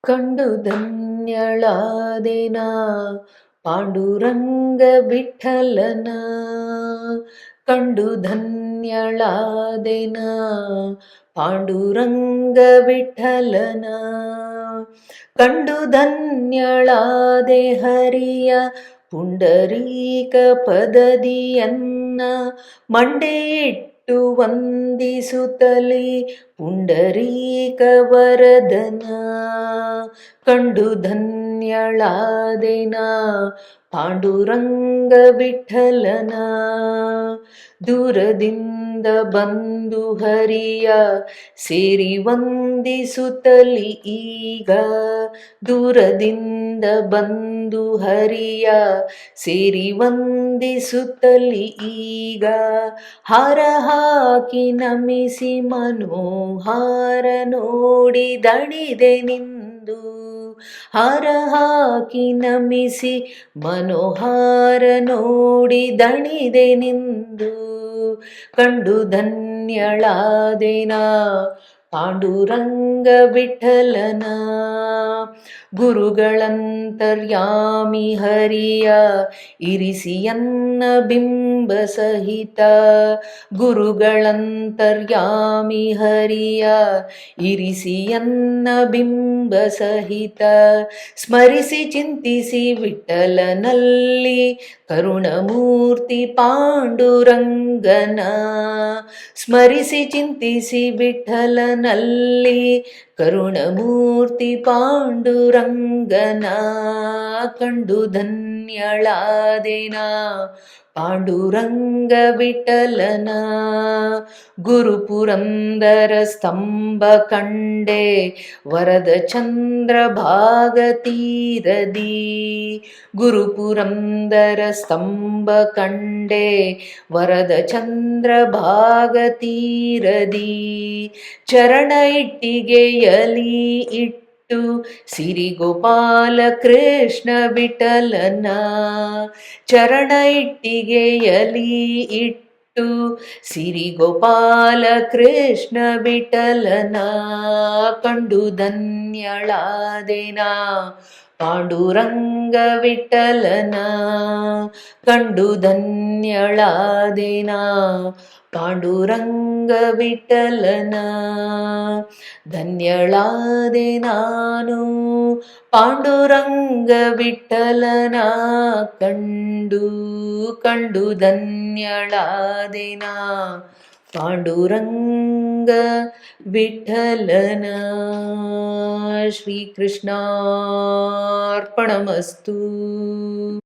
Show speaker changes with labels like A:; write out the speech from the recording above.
A: ಕಂಡು ಧನ್ಯಳಾದೆನಾ ಪಾಂಡುರಂಗ ವಿಠಲನ. ಕಂಡು ಧನ್ಯಳಾದೆನಾ ಪಾಂಡುರಂಗ ವಿಠಲನ. ಕಂಡು ಧನ್ಯಳಾದೆ ಹರಿಯ ಪುಂಡರೀಕ ಪದದಿಯನ್ನ. ಮಂಡೆಯಿಟ್ಟು ವಂದಿಸುತ್ತಲೇ ಪುಂಡರೀಕ ವರದನ. ಕಂಡು ಧನ್ಯಳಾದೆನಾ ಪಾಂಡುರಂಗ ವಿಠಲನ. ದೂರದಿಂದ ಬಂದು ಹರಿಯ ಸೇರಿ ವಂದಿಸುತ್ತಲಿ ಈಗ. ದೂರದಿಂದ ಬಂದು ಹರಿಯ ಸೇರಿ ವಂದಿಸುತ್ತಲಿ ಈಗ. ಹಾರ ಹಾಕಿ ನಮಿಸಿ ಮನೋಹಾರ ನೋಡಿ ದಣಿದೆ ನಿಂದು. ಹಾರ ಹಾಕಿ ನಮಿಸಿ ಮನೋಹಾರ ನೋಡಿ ದಣಿದೆ ನಿಂದು. ಕಂಡು ಧನ್ಯಳಾದೆನಾ ಪಾಂಡುರಂಗ ವಿಠಲನ. ಗುರುಗಳಂತರ್ಯಾಮಿ ಹರಿಯ ಇರಿಸಿಯನ್ನ ಬಿಂಬ ಸಹಿತ. ಗುರುಗಳಂತರ್ಯಾಮಿ ಹರಿಯ ಇರಿಸಿಯನ್ನ ಬಿಂಬ ಸಹಿತ. ಸ್ಮರಿಸಿ ಚಿಂತಿಸಿ ವಿಠಲನಲ್ಲಿ ಕರುಣಮೂರ್ತಿ ಪಾಂಡುರಂಗನ. ಸ್ಮರಿಸಿ ಚಿಂತಿಸಿ ವಿಠಲನಲ್ಲಿ ಕರುಣಮೂರ್ತಿ ಪಾಂಡುರಂಗನ. ಕಂಡು ಧನ್ಯಳಾದೆನಾ ಪಾಂಡುರಂಗ ವಿಠಲನ. ಗುರುಪುರಂದರ ಸ್ತಂಭ ಕಂಡೆ ವರದ ಚಂದ್ರ ಭಾಗತೀರದಿ. ಗುರುಪುರಂದರ ಸ್ತಂಭ ಕಂಡೆ ವರದ ಚಂದ್ರ ಭಾಗತೀರದಿ. ಚರಣ ಇಟ್ಟಿಗೆಯಲಿ ಇಟ್ಟು ಸಿರಿಗೋಪಾಲ ಕೃಷ್ಣ ವಿಠಲನ. ಚರಣ ಇಟ್ಟಿಗೆಯಲಿ ಇಟ್ಟು ಸಿರಿಗೋಪಾಲ ಕೃಷ್ಣ ವಿಠಲನ. ಕಂಡು ಧನ್ಯಳಾದೆನಾ ಪಾಂಡುರಂಗ ವಿಠಲನ. ಕಂಡು ಧನ್ಯಳಾದೆನಾ ಪಾಂಡುರಂಗ ವಿಠಲನ. ಧನ್ಯಳಾದೆ ನಾನು ಪಾಂಡುರಂಗ ವಿಠಲನ. ಕಂಡು ಕಂಡು ಧನ್ಯಳಾದೆನಾ ಪಾಂಡುರಂಗ ವಿಠಲನ. ಶ್ರೀಕೃಷ್ಣಾರ್ಪಣಮಸ್ತು.